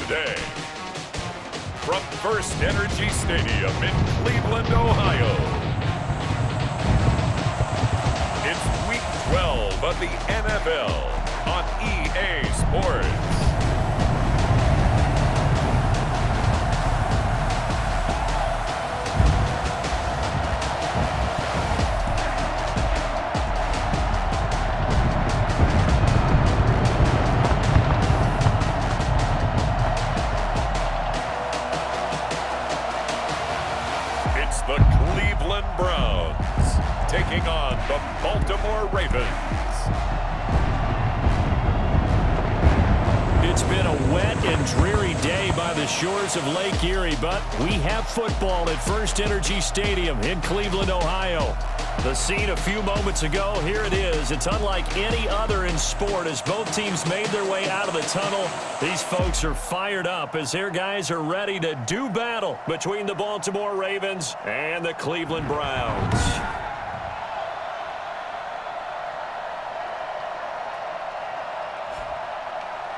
today. From First Energy Stadium in Cleveland, Ohio, it's Week 12 of the NFL on EA Sports. The Cleveland Browns taking on the Baltimore Ravens. It's been a wet and dreary day by the shores of Lake Erie, but we have football at First Energy Stadium in Cleveland, Ohio. The scene a few moments ago, here it is. It's unlike any other in sport as both teams made their way out of the tunnel. These folks are fired up as their guys are ready to do battle between the Baltimore Ravens and the Cleveland Browns.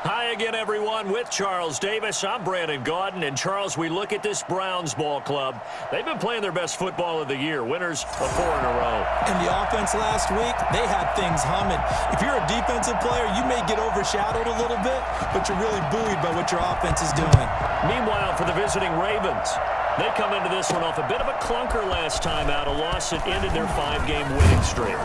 Hi again, everyone. With Charles Davis, I'm Brandon Gaudin. And, Charles, we look at this Browns ball club. They've been playing their best football of the year, winners of 4 in a row. And the offense last week, they had things humming. If you're a defensive player, you may get overshadowed a little bit, but you're really buoyed by what your offense is doing. Meanwhile, for the visiting Ravens, they come into this one off a bit of a clunker last time out, a loss that ended their 5-game winning streak.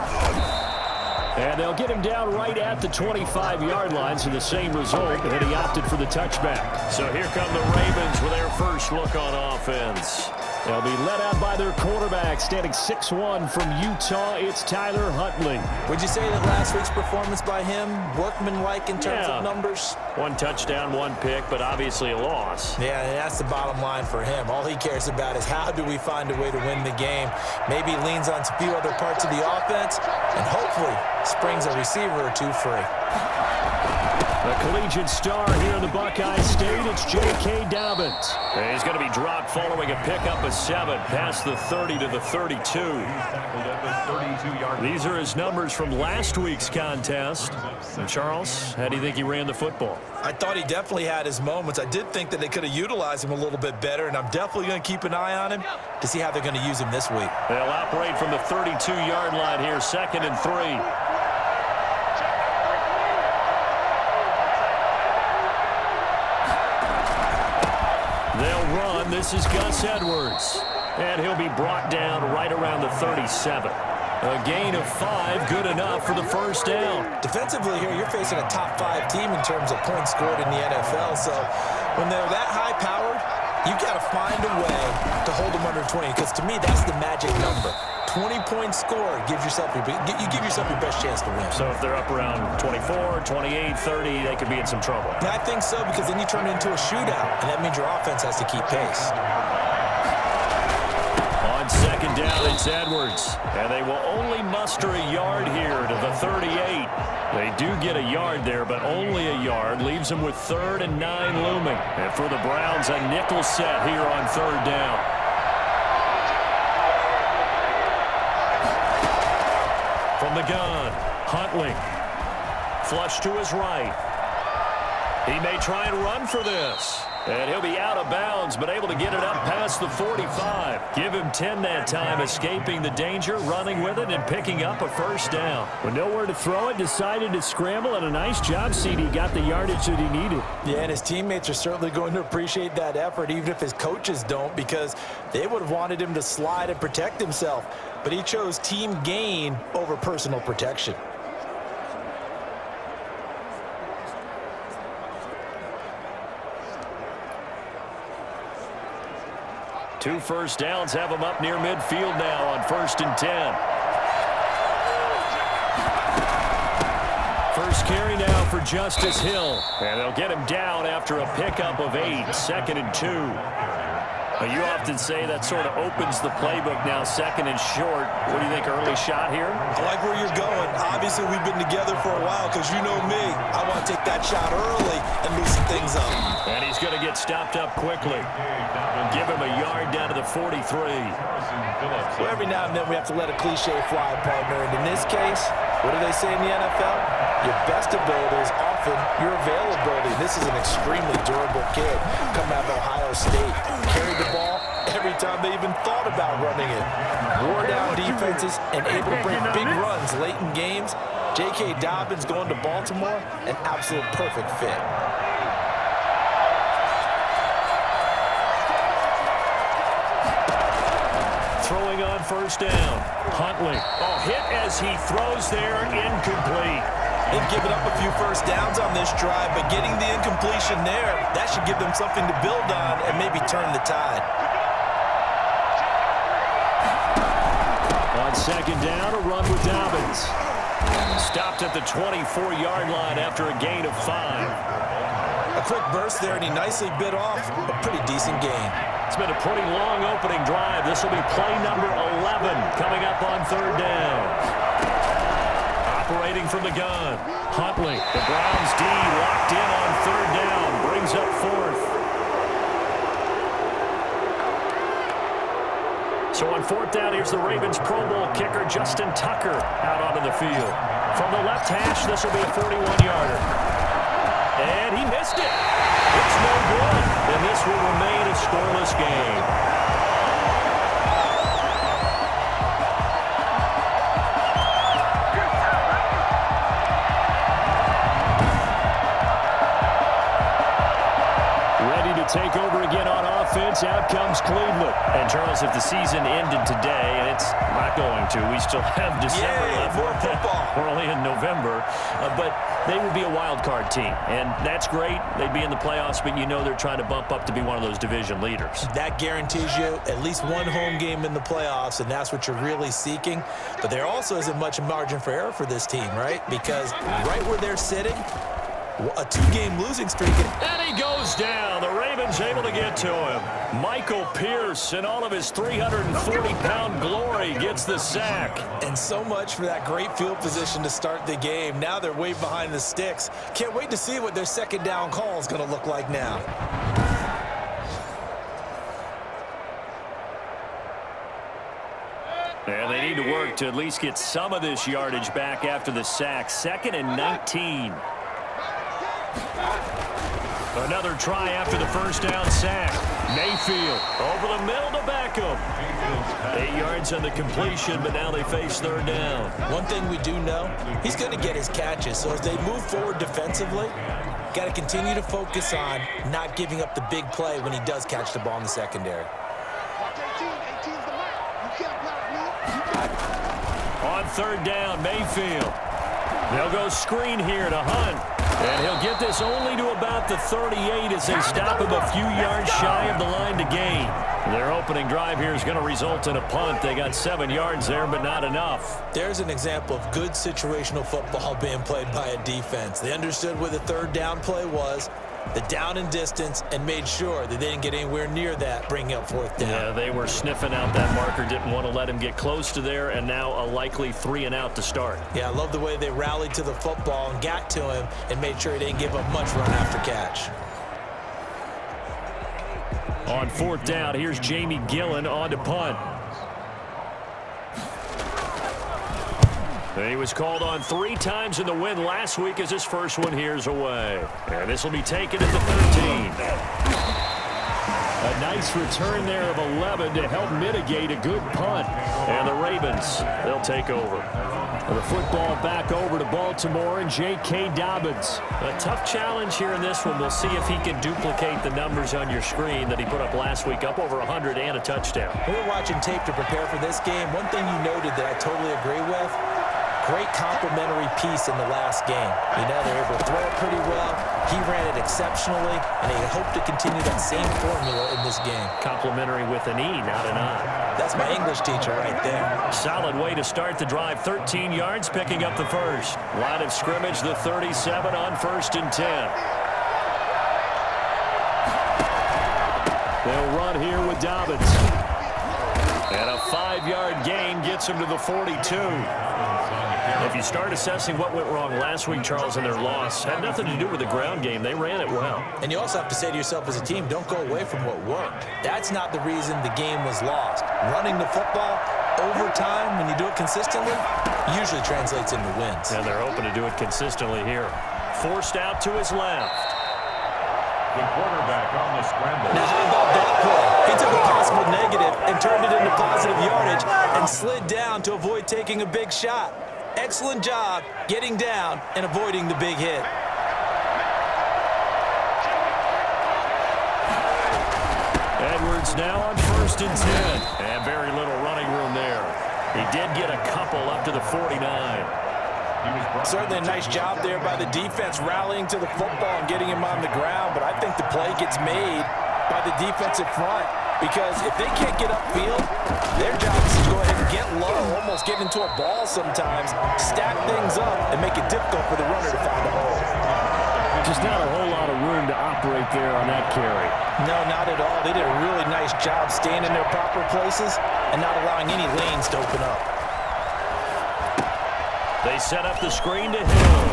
And they'll get him down right at the 25-yard line, so the same result, and he opted for the touchback. So here come the Ravens with their first look on offense. They'll be led out by their quarterback, standing 6'1" from Utah. It's Tyler Huntley. Would you say that last week's performance by him, workmanlike in terms of numbers? 1 touchdown, 1 pick, but obviously a loss. Yeah, and that's the bottom line for him. All he cares about is how do we find a way to win the game. Maybe he leans on a few other parts of the offense, and hopefully springs a receiver or two free. The collegiate star here in the Buckeye State, it's J.K. Dobbins. And he's going to be dropped following a pickup of 7 past the 30 to the 32. These are his numbers from last week's contest. And Charles, how do you think he ran the football? I thought he definitely had his moments. I did think that they could have utilized him a little bit better, and I'm definitely going to keep an eye on him to see how they're going to use him this week. They'll operate from the 32-yard line here, 2nd and 3. They'll run. This is Gus Edwards. And he'll be brought down right around the 37. A gain of 5, good enough for the first down. Defensively here, you're facing a top 5 team in terms of points scored in the NFL. So when they're that high-powered, you've got to find a way to hold them under 20. Because to me, that's the magic number. 20-point score gives yourself you give yourself your best chance to win. So if they're up around 24, 28, 30, they could be in some trouble. Yeah, I think so, because then you turn it into a shootout, and that means your offense has to keep pace. On 2nd down, it's Edwards. And they will only muster a yard here to the 38. They do get a yard there, but only a yard. Leaves them with 3rd and 9 looming. And for the Browns, a nickel set here on 3rd down. From the gun, Huntley. Flush to his right. He may try and run for this. And he'll be out of bounds, but able to get it up past the 45. Give him 10 that time, escaping the danger, running with it, and picking up a first down. With nowhere to throw it, decided to scramble, and a nice job, CD. Got the yardage that he needed. Yeah, and his teammates are certainly going to appreciate that effort, even if his coaches don't, because they would have wanted him to slide and protect himself. But he chose team gain over personal protection. Two first downs have him up near midfield now on 1st and 10. First carry now for Justice Hill. And they'll get him down after a pickup of 8, 2nd and 2. You often say that sort of opens the playbook now, 2nd and short. What do you think, early shot here? I like where you're going. Obviously, we've been together for a while because you know me. I want to take that shot early and loosen things up. And he's going to get stopped up quickly. Give him a yard down to the 43. Well, every now and then we have to let a cliche fly, partner. And in this case, what do they say in the NFL? Your best abilities, and your availability. This is an extremely durable kid coming out of Ohio State. Carried the ball every time they even thought about running it. Wore down defenses and able to break big runs late in games. J.K. Dobbins going to Baltimore, an absolute perfect fit. Throwing on first down. Huntley. Oh, hit as he throws there, incomplete. They've given up a few first downs on this drive, but getting the incompletion there, that should give them something to build on and maybe turn the tide. On second down, a run with Dobbins. Stopped at the 24-yard line after a gain of 5. A quick burst there, and he nicely bit off a pretty decent gain. It's been a pretty long opening drive. This will be play number 11 coming up on third down. Operating from the gun. Huntley, the Browns D locked in on third down. Brings up fourth. So on fourth down, here's the Ravens Pro Bowl kicker, Justin Tucker, out onto the field. From the left hash, this will be a 41-yarder. And he missed it. It's no good. And this will remain a scoreless game. Take over again on offense. Out comes Cleveland. And, Charles, if the season ended today, and it's not going to, we still have December left. More football. We're only in November. But they would be a wild card team. And that's great. They'd be in the playoffs, but you know they're trying to bump up to be one of those division leaders. That guarantees you at least one home game in the playoffs, and that's what you're really seeking. But there also isn't much margin for error for this team, right? Because right where they're sitting, a 2-game losing streak. And he goes down. The Ravens able to get to him. Michael Pierce, in all of his 340-pound glory, gets the sack. And so much for that great field position to start the game. Now they're way behind the sticks. Can't wait to see what their second down call is going to look like now. And they need to work to at least get some of this yardage back after the sack. 2nd and 19. Another try after the first down sack. Mayfield over the middle to Beckham. 8 yards on the completion, but now they face third down. One thing we do know, he's going to get his catches. So as they move forward defensively, got to continue to focus on not giving up the big play when he does catch the ball in the secondary. On third down, Mayfield. They'll go screen here to Hunt. And he'll get this only to about the 38 as they stop him a few yards shy of the line to gain. Their opening drive here is going to result in a punt. They got 7 yards there, but not enough. There's an example of good situational football being played by a defense. They understood where the third down play was, the down and distance, and made sure that they didn't get anywhere near that, bringing up fourth down. Yeah, they were sniffing out that marker, didn't want to let him get close to there, and now a likely 3 and out to start. Yeah, I love the way they rallied to the football and got to him and made sure he didn't give up much run after catch. On fourth down, here's Jamie Gillen on to punt. He was called on 3 times in the win last week as his first one here's away. And this will be taken at the 13. A nice return there of 11 to help mitigate a good punt. And the Ravens, they'll take over. The football back over to Baltimore and J.K. Dobbins. A tough challenge here in this one. We'll see if he can duplicate the numbers on your screen that he put up last week, up over 100 and a touchdown. We were watching tape to prepare for this game. One thing you noted that I totally agree with, great complimentary piece in the last game. You know, they're able to throw it pretty well. He ran it exceptionally, and they hope to continue that same formula in this game. Complimentary with an E, not an I. That's my English teacher right there. Solid way to start the drive. 13 yards, picking up the first. Line of scrimmage, the 37 on 1st and 10. They'll run here with Dobbins. And a 5-yard gain gets him to the 42. If you start assessing what went wrong last week, Charles, in their loss, had nothing to do with the ground game. They ran it well. And you also have to say to yourself as a team, don't go away from what worked. That's not the reason the game was lost. Running the football over time, when you do it consistently, usually translates into wins. And they're hoping to do it consistently here. Forced out to his left. The quarterback on the scramble. Now, how about that play? He took a possible negative and turned it into positive yardage and slid down to avoid taking a big shot. Excellent job getting down and avoiding the big hit. Edwards now on 1st and 10. And very little running room there. He did get a couple up to the 49. Certainly a nice job there by the defense rallying to the football and getting him on the ground, but I think the play gets made by the defensive front because if they can't get upfield, their job is to go ahead and get low, almost get into a ball sometimes, stack things up, and make it difficult for the runner to find a hole. Just not a whole lot of room to operate there on that carry. No, not at all. They did a really nice job staying in their proper places and not allowing any lanes to open up. They set up the screen to Hill.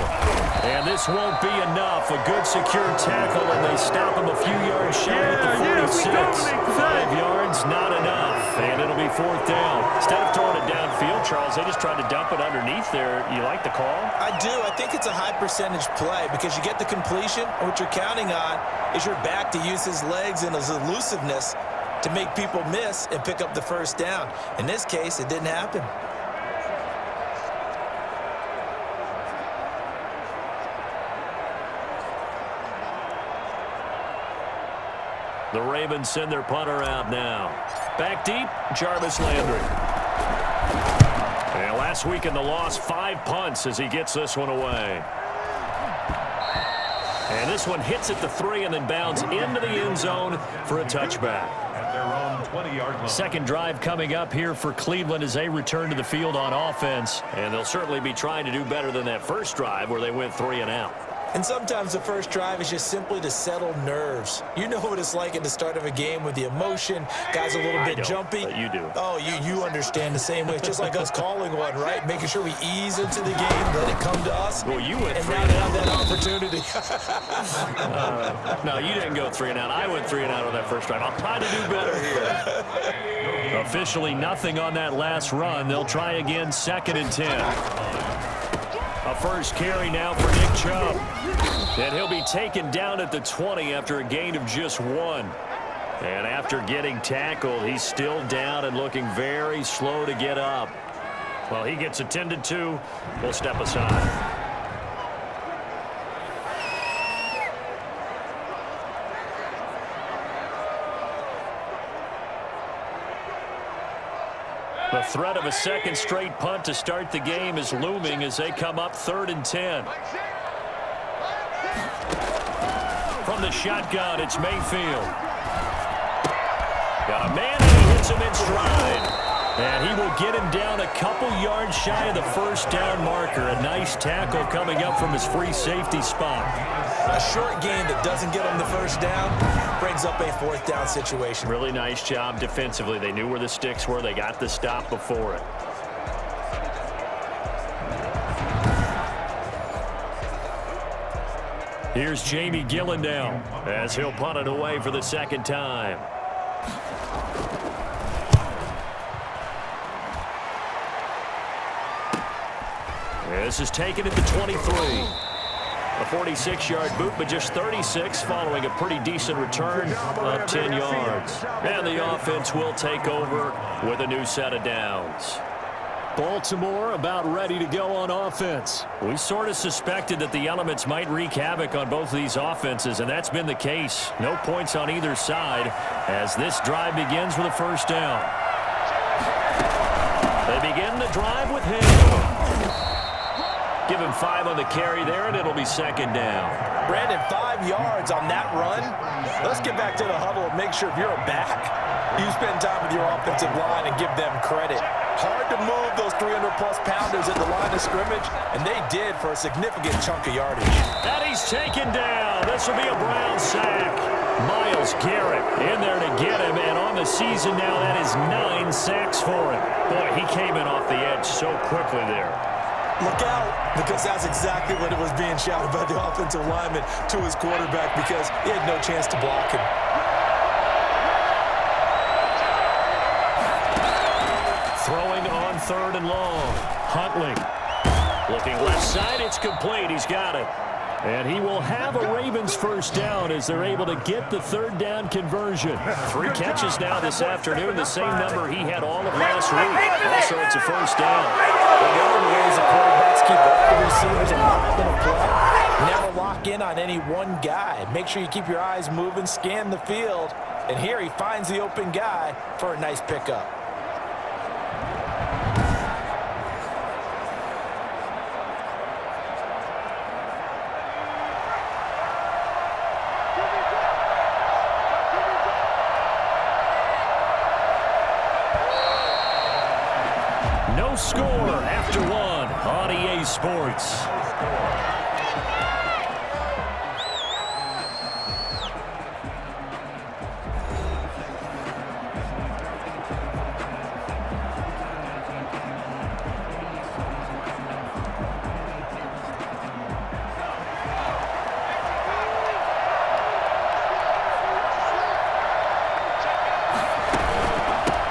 And this won't be enough. A good secure tackle, and they stop him a few yards shy at the 46. 5 yards, not enough. And it'll be 4th down. Instead of throwing it downfield, Charles, they just tried to dump it underneath there. You like the call? I do. I think it's a high percentage play because you get the completion, and what you're counting on is your back to use his legs and his elusiveness to make people miss and pick up the 1st down. In this case, it didn't happen. The Ravens send their punter out now. Back deep, Jarvis Landry. And last week in the loss, 5 punts as he gets this one away. And this one hits at the 3 and then bounds into the end zone for a touchback. At their own 20-yard line. Second drive coming up here for Cleveland as they return to the field on offense. And they'll certainly be trying to do better than that first drive where they went 3 and out. And sometimes the first drive is just simply to settle nerves. You know what it's like at the start of a game with the emotion. Guys a little bit jumpy. But you do. Oh, you understand the same way. It's just like us calling one, right? Making sure we ease into the game, let it come to us. Well, you went and 3 now and they out. have that opportunity. No, you didn't go 3 and out. I went 3 and out on that first drive. I'll try to do better here. Officially nothing on that last run. They'll try again 2nd and 10. A first carry now for Nick Chubb. And he'll be taken down at the 20 after a gain of just 1. And after getting tackled, he's still down and looking very slow to get up. Well, he gets attended to. We'll step aside. The threat of a second straight punt to start the game is looming as they come up 3rd and 10. From the shotgun, it's Mayfield. Got a man, and he hits him in stride. And he will get him down a couple yards shy of the 1st down marker. A nice tackle coming up from his free safety spot. A short gain that doesn't get him the 1st down brings up a 4th down situation. Really nice job defensively. They knew where the sticks were. They got the stop before it. Here's Jamie Gillendow as he'll punt it away for the 2nd time. This is taken at the 23. A 46-yard boot, but just 36 following a pretty decent return of 10 yards. And the offense will take over with a new set of downs. Baltimore about ready to go on offense. We sort of suspected that the elements might wreak havoc on both of these offenses, and that's been the case. No points on either side as this drive begins with a 1st down. They begin the drive with Hill. Give him 5 on the carry there, and it'll be 2nd down. Brandon, 5 yards on that run. Let's get back to the huddle and make sure if you're a back, you spend time with your offensive line and give them credit. Hard to move those 300-plus pounders at the line of scrimmage, and they did for a significant chunk of yardage. And he's taken down. This will be a Brown sack. Myles Garrett in there to get him, and on the season now, that is 9 sacks for him. Boy, he came in off the edge so quickly there. Look out, because that's exactly what it was being shouted by the offensive lineman to his quarterback because he had no chance to block him. Throwing on 3rd and long. Huntley. Looking left side, it's complete. He's got it. And he will have a Ravens first down as they're able to get the third down conversion. 3 catches now this afternoon, the same number he had all of last week. Also, it's a first down. One of the ways the quarterbacks keep all the receivers involved in a play. Never lock in on any one guy. Make sure you keep your eyes moving, scan the field. And here he finds the open guy for a nice pickup. No score after 1 on EA Sports.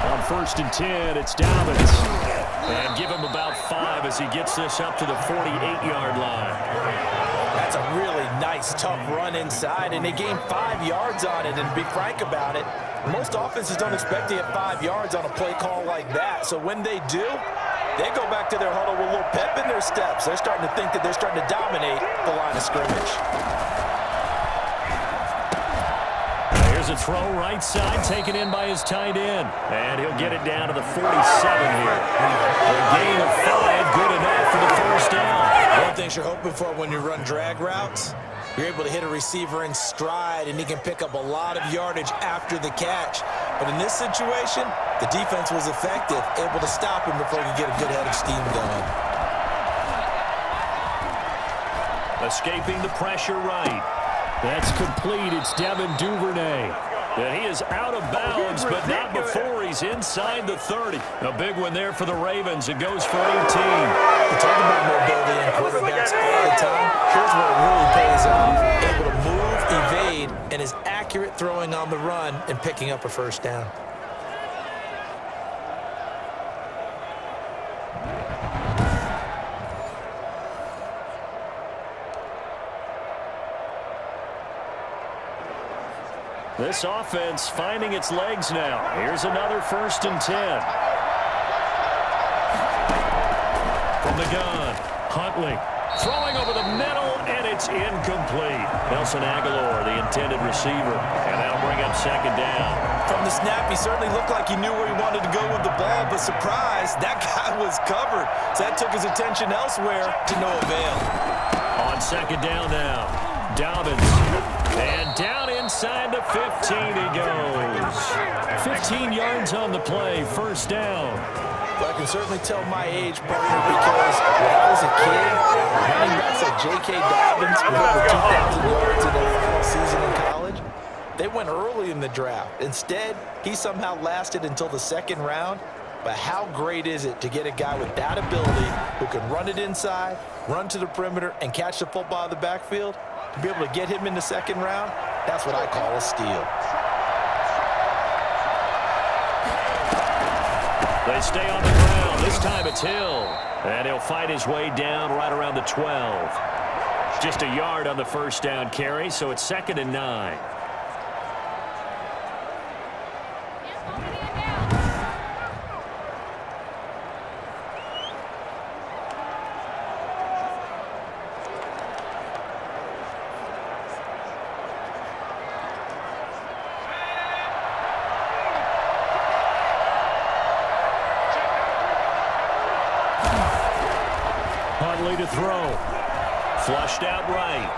On 1st and 10, it's Dobbins. And give him about 5 as he gets this up to the 48-yard line. That's a really nice, tough run inside, and they gained 5 yards on it. And to be frank about it, most offenses don't expect to get 5 yards on a play call like that. So when they do, they go back to their huddle with a little pep in their steps. They're starting to think that they're starting to dominate the line of scrimmage. Here's a throw right side, taken in by his tight end. And he'll get it down to the 47 here. A gain of 5, good enough for the first down. One thing you're hoping for when you run drag routes, you're able to hit a receiver in stride, and he can pick up a lot of yardage after the catch. But in this situation, the defense was effective, able to stop him before he could get a good head of steam going. Escaping the pressure right. That's complete. It's Devin Duvernay. And he is out of bounds, but not before he's inside the 30. A big one there for the Ravens. It goes for 18. We talk about mobility in quarterbacks all the time. Here's where it really pays off. Able to move, evade, and is accurate throwing on the run and picking up a first down. This offense finding its legs now. Here's another 1st and 10. From the gun, Huntley throwing over the middle, and it's incomplete. Nelson Aguilar, the intended receiver, and that'll bring up 2nd down. From the snap, he certainly looked like he knew where he wanted to go with the ball, but surprise, that guy was covered. So that took his attention elsewhere to no avail. On 2nd down now, Dobbins. And down inside the 15 he goes. 15 yards on the play, 1st down. Well, I can certainly tell my age, partner, because when I was a kid, running backs like J.K. Dobbins with over 2,000 yards in their final season in college, they went early in the draft. Instead, he somehow lasted until the 2nd round. But how great is it to get a guy with that ability who can run it inside, run to the perimeter, and catch the football out of the backfield? To be able to get him in the 2nd round, that's what I call a steal. They stay on the ground. This time it's Hill. And he'll fight his way down right around the 12. Just a yard on the 1st down carry, so it's 2nd and 9. Huntley to throw. Flushed out right.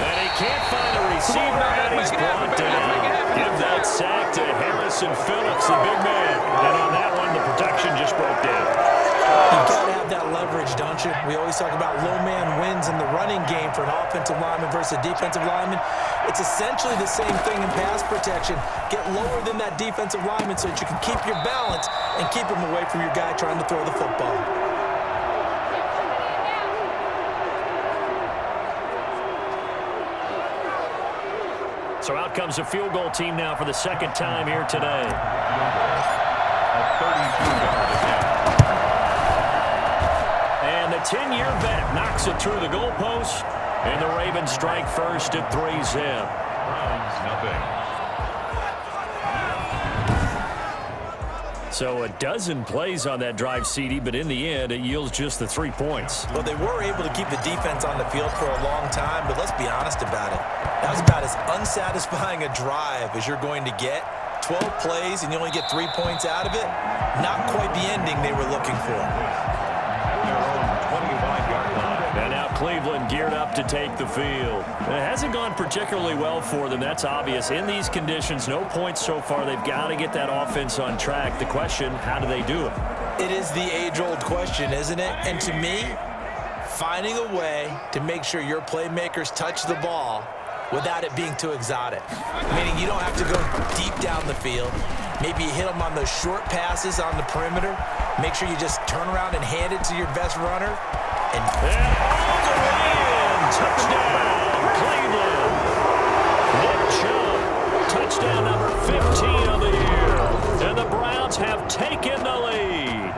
And he can't find a receiver, and he's brought down. Give that sack to Harrison Phillips, the big man. And on that one, the protection just broke down. You've got to have that leverage, don't you? We always talk about low man wins in the running game for an offensive lineman versus a defensive lineman. It's essentially the same thing in pass protection. Get lower than that defensive lineman so that you can keep your balance and keep him away from your guy trying to throw the football. So out comes a field goal team now for the 2nd time here today. And the 10-year vet knocks it through the goalpost, and the Ravens strike first at 3-0. Browns, nothing. So a dozen plays on that drive, CD, but in the end, it yields just the 3 points. Well, they were able to keep the defense on the field for a long time, but let's be honest about it. That was about as unsatisfying a drive as you're going to get. 12 plays and you only get 3 points out of it. Not quite the ending they were looking for. Their own 25-yard line. And now Cleveland geared up to take the field. It hasn't gone particularly well for them, that's obvious. In these conditions, no points so far. They've got to get that offense on track. The question, how do they do it? It is the age-old question, isn't it? And to me, finding a way to make sure your playmakers touch the ball without it being too exotic. Meaning you don't have to go deep down the field. Maybe you hit them on those short passes on the perimeter. Make sure you just turn around and hand it to your best runner. And all the way in. Touchdown, Cleveland. Nick Chubb, touchdown number 15 of the year. And the Browns have taken the lead.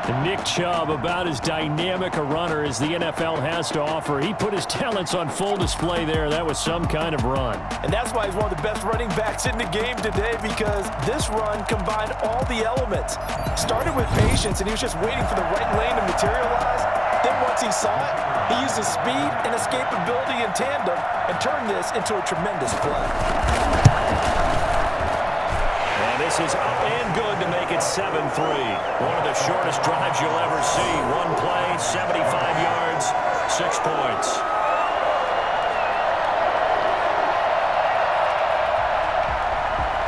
And Nick Chubb, about as dynamic a runner as the NFL has to offer. He put his talents on full display there. That was some kind of run. And that's why he's one of the best running backs in the game today, because this run combined all the elements. Started with patience, and he was just waiting for the right lane to materialize. Then once he saw it, he used his speed and escapability in tandem and turned this into a tremendous play. And this is up and good to make it 7-3. One of the shortest drives you'll ever see. One play, 75 yards, 6 points.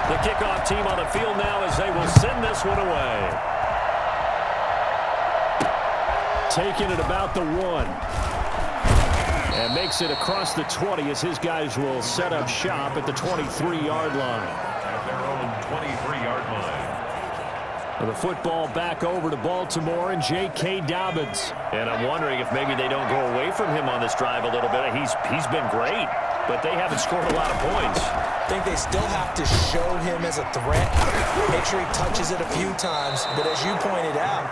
The kickoff team on the field now as they will send this one away. Taking it about the 1. And makes it across the 20 as his guys will set up shop at the 23-yard line. At their own 23-yard line. The football back over to Baltimore and J.K. Dobbins. And I'm wondering if maybe they don't go away from him on this drive a little bit. He's been great, but they haven't scored a lot of points. I think they still have to show him as a threat. Make sure he touches it a few times. But as you pointed out,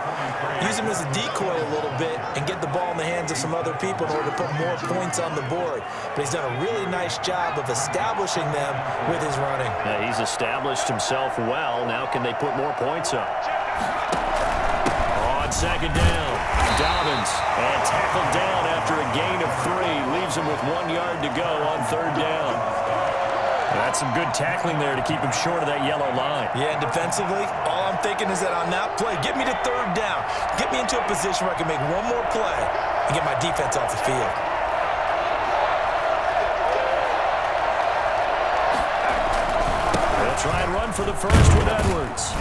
use him as a decoy a little bit and get the ball in the hands of some other people in order to put more points on the board. But he's done a really nice job of establishing them with his running. Yeah, he's established himself well. Now can they put more points up? On second down, Dobbins, and tackled down after a gain of 3. Leaves him with 1 yard to go on third down. That's some good tackling there to keep him short of that yellow line. Yeah, and defensively, all I'm thinking is that on that play, get me to third down. Get me into a position where I can make one more play and get my defense off the field. They'll try and run for the first with Edwards.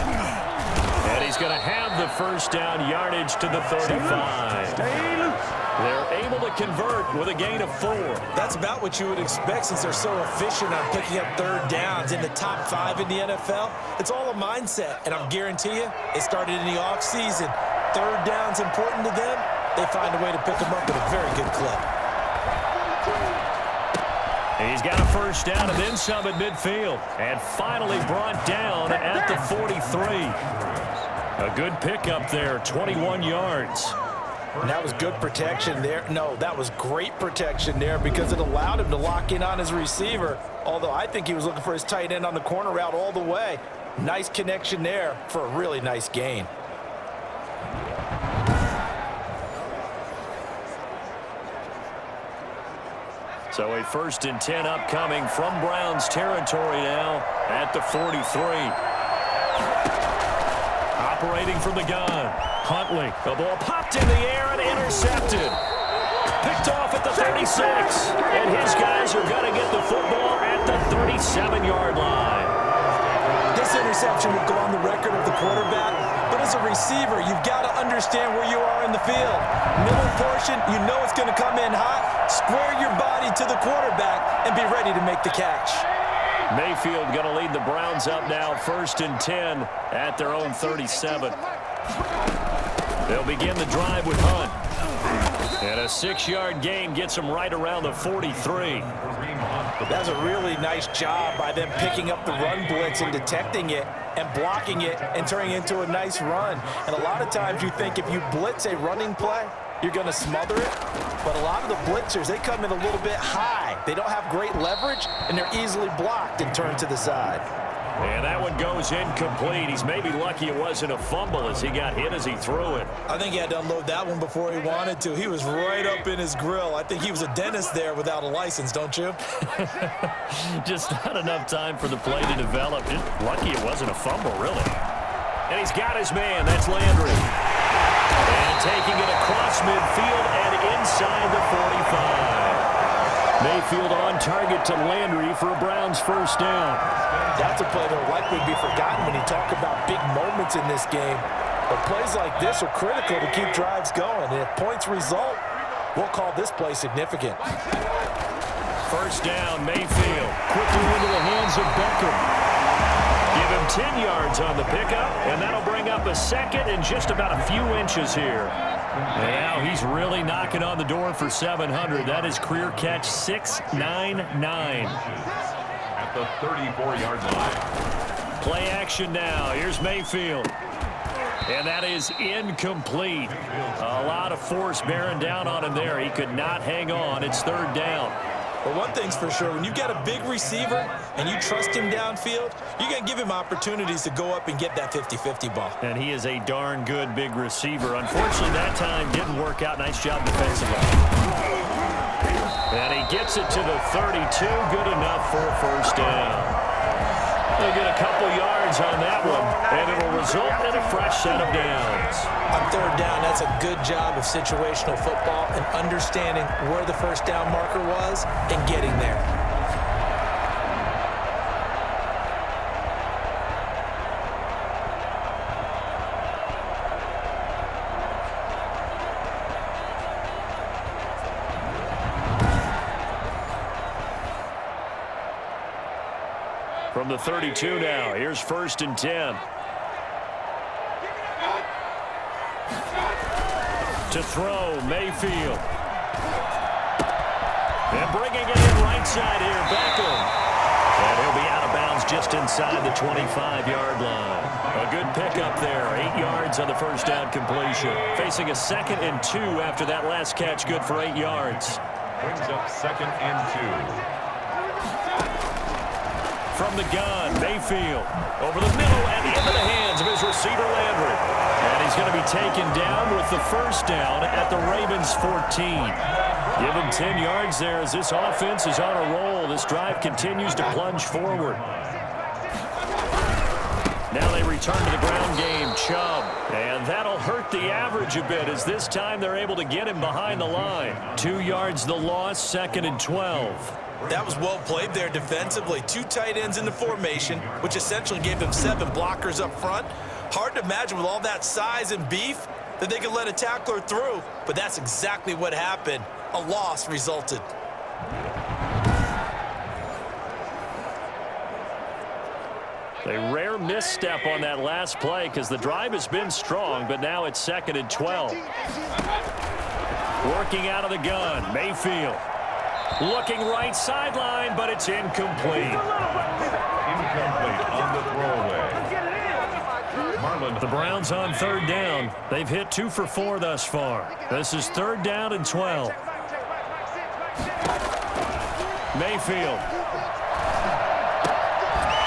And he's going to have the first down, yardage to the 35. They're able to convert with a gain of 4. That's about what you would expect since they're so efficient on picking up third downs in the top 5 in the NFL. It's all a mindset, and I guarantee you, it started in the offseason. Third down's important to them. They find a way to pick them up at a very good clip. He's got a first down and then some at midfield. And finally brought down at the 43. A good pickup there, 21 yards. And that was good protection there. No, that was great protection there because it allowed him to lock in on his receiver, although I think he was looking for his tight end on the corner route all the way. Nice connection there for a really nice gain. So a 1st and 10 upcoming from Browns territory now at the 43. Operating from the gun. Huntley, the ball popped in the air and intercepted. Picked off at the 36. And his guys are going to get the football at the 37-yard line. This interception will go on the record of the quarterback, but as a receiver, you've got to understand where you are in the field. Middle portion, you know it's going to come in hot. Square your body to the quarterback and be ready to make the catch. Mayfield going to lead the Browns up now, 1st and 10 at their own 37. They'll begin the drive with Hunt. And a 6-yard gain gets them right around the 43. That's a really nice job by them picking up the run blitz and detecting it and blocking it and turning it into a nice run. And a lot of times you think if you blitz a running play, you're going to smother it. But a lot of the blitzers, they come in a little bit high. They don't have great leverage, and they're easily blocked and turned to the side. And that one goes incomplete. He's maybe lucky it wasn't a fumble as he got hit as he threw it. I think he had to unload that one before he wanted to. He was right up in his grill. I think he was a dentist there without a license, don't you? Just not enough time for the play to develop. Just lucky it wasn't a fumble, really. And he's got his man. That's Landry. And taking it across midfield and inside the 45. Mayfield on target to Landry for a Browns first down. That's a play that will likely be forgotten when you talk about big moments in this game. But plays like this are critical to keep drives going. And if points result, we'll call this play significant. First down, Mayfield. Quickly into the hands of Beckham. Give him 10 yards on the pickup, and that'll bring up a second and just about a few inches here. Now he's really knocking on the door for 700. That is career catch 699. At the 34-yard line. Play action now. Here's Mayfield. And that is incomplete. A lot of force bearing down on him there. He could not hang on. It's third down. But one thing's for sure, when you've got a big receiver and you trust him downfield, you're going to give him opportunities to go up and get that 50-50 ball. And he is a darn good big receiver. Unfortunately, that time didn't work out. Nice job defensively. And he gets it to the 32. Good enough for a first down. They'll get a couple yards on that one, and it'll result in a fresh set of downs. On third down, that's a good job of situational football and understanding where the first down marker was and getting there. From the 32 now, here's first and 10. To throw, Mayfield. And bringing it in right side here, Beckham. And he'll be out of bounds just inside the 25-yard line. A good pickup there, 8 yards on the first down completion. Facing a second and 2 after that last catch, good for 8 yards. Brings up second and 2. From the gun, Mayfield over the middle and into the hands of his receiver, Landry. And he's going to be taken down with the first down at the Ravens 14. Give him 10 yards there as this offense is on a roll. This drive continues to plunge forward. Now they return to the ground game, Chubb. And that'll hurt the average a bit as this time they're able to get him behind the line. 2 yards the loss, second and 12. That was well played there defensively. 2 tight ends in the formation, which essentially gave them 7 blockers up front. Hard to imagine with all that size and beef that they could let a tackler through, but that's exactly what happened. A loss resulted. A rare misstep on that last play because the drive has been strong, but now it's second and 12. Working out of the gun, Mayfield. Looking right sideline, but it's incomplete. Incomplete on the throwaway. The Browns on third down. They've hit 2 for 4 thus far. This is third down and 12. Mayfield.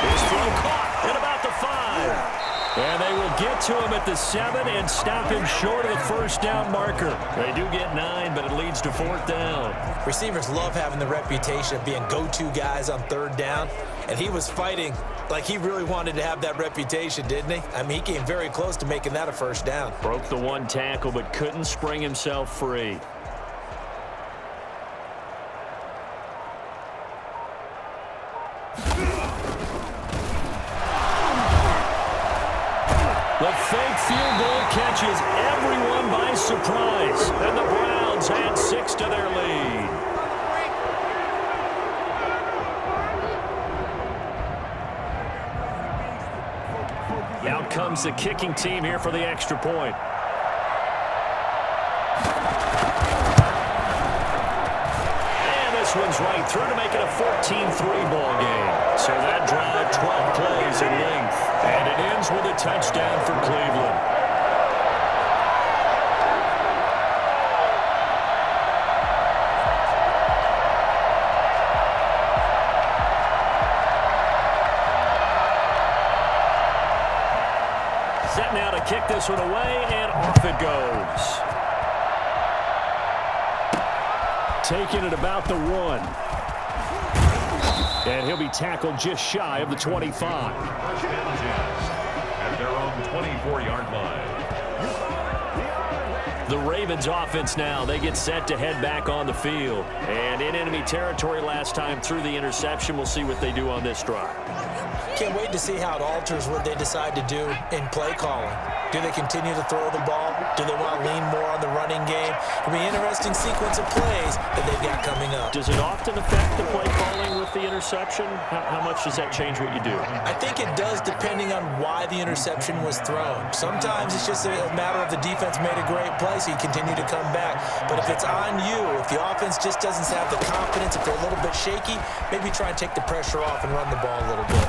His throw caught at about the 5. And they will get to him at the 7 and stop him short of the first down marker. They do get 9, but it leads to fourth down. Receivers love having the reputation of being go-to guys on third down, and he was fighting like he really wanted to have that reputation, didn't he? I mean, he came very close to making that a first down. Broke the 1 tackle, but couldn't spring himself free. The fake field goal catches everyone by surprise, and the Browns add 6 to their lead. Out comes the kicking team here for the extra point. And this one's right through to make it a 14-3 ball game. So that drive, 12 plays in length. And it ends with a touchdown for Cleveland. kick this one away, and off it goes. Taking it about the 1. And he'll be tackled just shy of the 25. First and 10 at their own 24-yard line. The Ravens offense now, they get set to head back on the field. And in enemy territory last time through the interception. We'll see what they do on this drive. Can't wait to see how it alters what they decide to do in play calling. Do they continue to throw the ball? Do they want to lean more on the running game? It'll be an interesting sequence of plays that they've got coming up. Does it often affect the play calling with the interception? How much does that change what you do? I think it does depending on why the interception was thrown. Sometimes it's just a matter of the defense made a great play, so you continue to come back. But if it's on you, if the offense just doesn't have the confidence, if they're a little bit shaky, maybe try and take the pressure off and run the ball a little bit.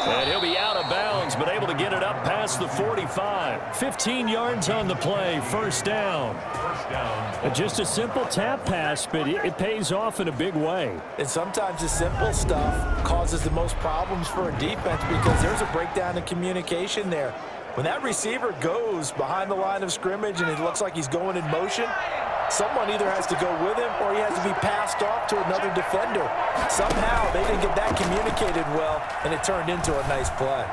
And he'll be out of bounds, but able to get it up past the 45. 15 yards on the play, first down. Just a simple tap pass, but it pays off in a big way. And sometimes the simple stuff causes the most problems for a defense because there's a breakdown in communication there. When that receiver goes behind the line of scrimmage and it looks like he's going in motion, someone either has to go with him or he has to be passed off to another defender. Somehow they didn't get that communicated well, and it turned into a nice play.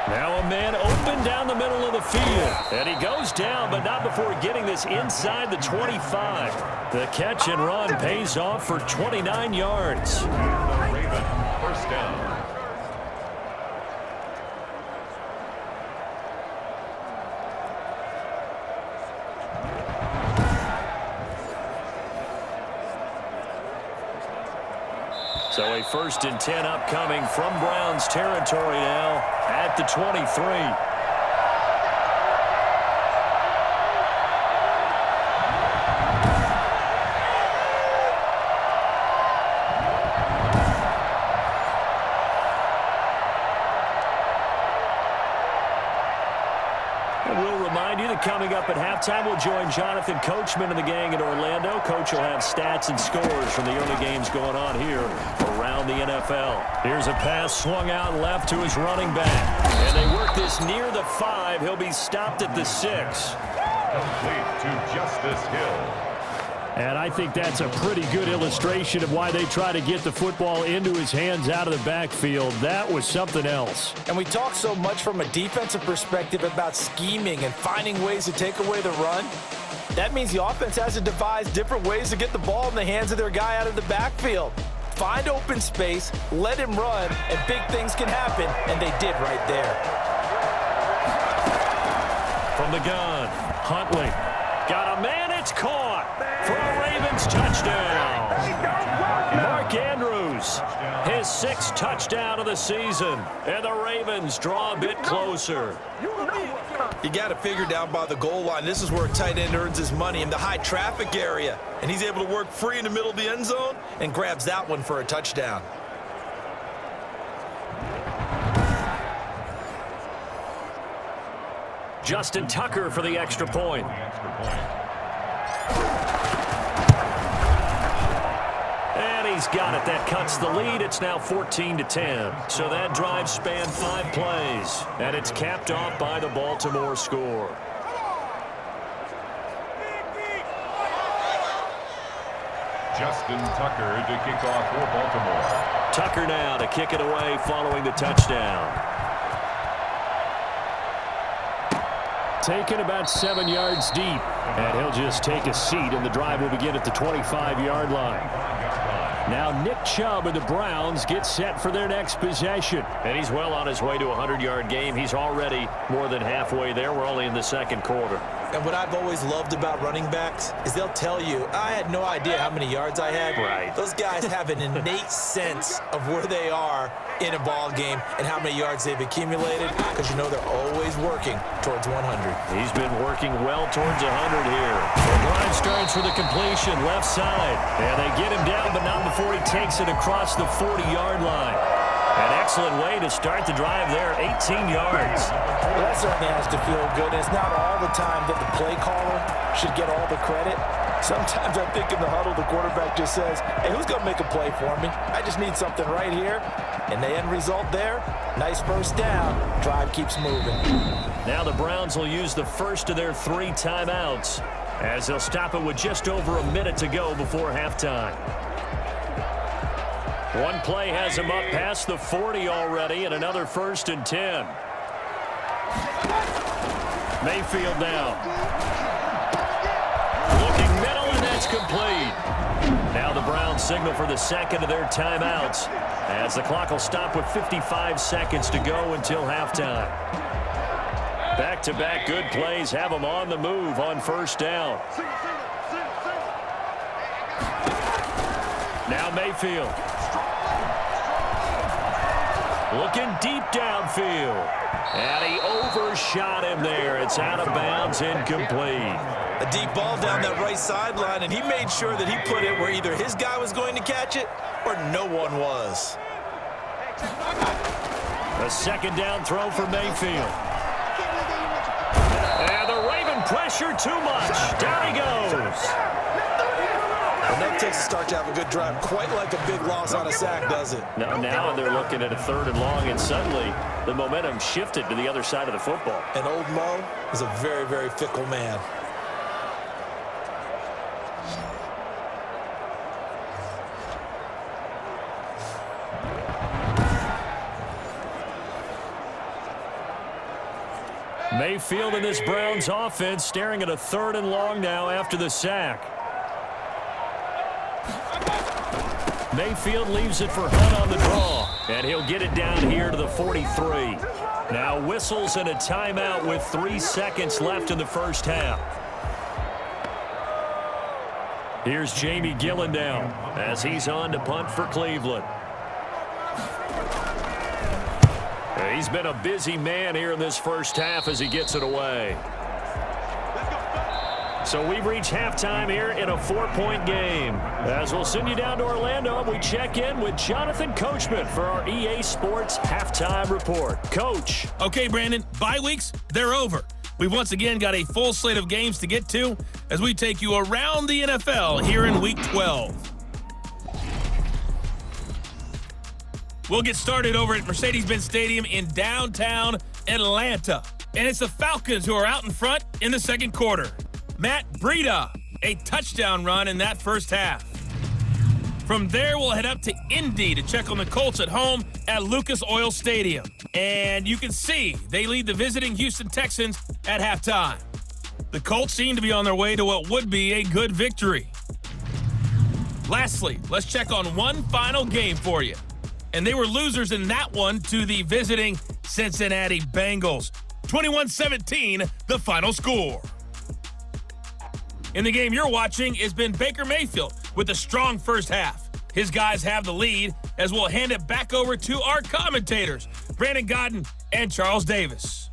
Now a man open down the middle of the field. And he goes down, but not before getting this inside the 25. The catch and run pays off for 29 yards. The Ravens, first down. So a 1st and 10 upcoming from Browns territory now at the 23. Coming up at halftime, we'll join Jonathan Coachman and the gang in Orlando. Coach will have stats and scores from the early games going on here around the NFL. Here's a pass swung out left to his running back. And they work this near the 5. He'll be stopped at the 6. Complete to Justice Hill. And I think that's a pretty good illustration of why they try to get the football into his hands out of the backfield. That was something else. And we talk so much from a defensive perspective about scheming and finding ways to take away the run. That means the offense has to devise different ways to get the ball in the hands of their guy out of the backfield. Find open space, let him run, and big things can happen, and they did right there. From the gun, Huntley. Got a man, it's caught. For a Ravens touchdown. Mark Andrews, his 6th touchdown of the season. And the Ravens draw a bit closer. You got to figure down by the goal line. This is where a tight end earns his money, in the high traffic area. And he's able to work free in the middle of the end zone and grabs that one for a touchdown. Justin Tucker for the extra point. And he's got it. That cuts the lead. It's now 14-10. So that drive spanned 5 plays. And it's capped off by the Baltimore score. Justin Tucker to kick off for Baltimore. Tucker now to kick it away following the touchdown. Taken about 7 yards deep. And he'll just take a seat, and the drive will begin at the 25-yard line. Now Nick Chubb and the Browns get set for their next possession. And he's well on his way to a 100-yard game. He's already more than halfway there. We're only in the 2nd quarter. And what I've always loved about running backs is they'll tell you, I had no idea how many yards I had. Right. Those guys have an innate sense of where they are in a ball game and how many yards they've accumulated, because you know they're always working towards 100. He's been working well towards 100 here. The drive starts with a completion left side. And they get him down, but not before he takes it across the 40-yard line. An excellent way to start the drive there, 18 yards. Well, that certainly has to feel good. It's not all the time that the play caller should get all the credit. Sometimes I think in the huddle, the quarterback just says, hey, who's going to make a play for me? I just need something right here. And the end result there, nice first down. Drive keeps moving. Now the Browns will use the first of their 3 timeouts as they'll stop it with just over a minute to go before halftime. One play has him up past the 40 already, and another 1st and 10. Mayfield now. Looking middle, and that's complete. Now the Browns signal for the second of their timeouts as the clock will stop with 55 seconds to go until halftime. Back-to-back good plays have them on the move on 1st down. Now Mayfield. Looking deep downfield. And he overshot him there. It's out of bounds, incomplete. A deep ball down that right sideline, and he made sure that he put it where either his guy was going to catch it or no one was. A 2nd down throw for Mayfield. And the Raven pressure too much. Down he goes. And that takes a start to have a good drive, quite like a big loss on a sack, does it? Now they're looking at a 3rd and long, and suddenly the momentum shifted to the other side of the football. And old Mo is a very, very fickle man. Mayfield in this Browns offense staring at a 3rd and long now after the sack. Mayfield leaves it for Hunt on the draw, and he'll get it down here to the 43. Now whistles and a timeout with 3 seconds left in the first half. Here's Jamie Gillen now as he's on to punt for Cleveland. He's been a busy man here in this first half as he gets it away. So we've reached halftime here in a 4-point game. As we'll send you down to Orlando, we check in with Jonathan Coachman for our EA Sports Halftime Report. Coach. Okay, Brandon, bye weeks, they're over. We've once again got a full slate of games to get to as we take you around the NFL here in Week 12. We'll get started over at Mercedes-Benz Stadium in downtown Atlanta. And it's the Falcons who are out in front in the 2nd quarter. Matt Breida, a touchdown run in that first half. From there, we'll head up to Indy to check on the Colts at home at Lucas Oil Stadium. And you can see they lead the visiting Houston Texans at halftime. The Colts seem to be on their way to what would be a good victory. Lastly, let's check on one final game for you. And they were losers in that one to the visiting Cincinnati Bengals. 21-17, the final score. In the game you're watching has been Baker Mayfield with a strong first half. His guys have the lead as we'll hand it back over to our commentators, Brandon Godden and Charles Davis.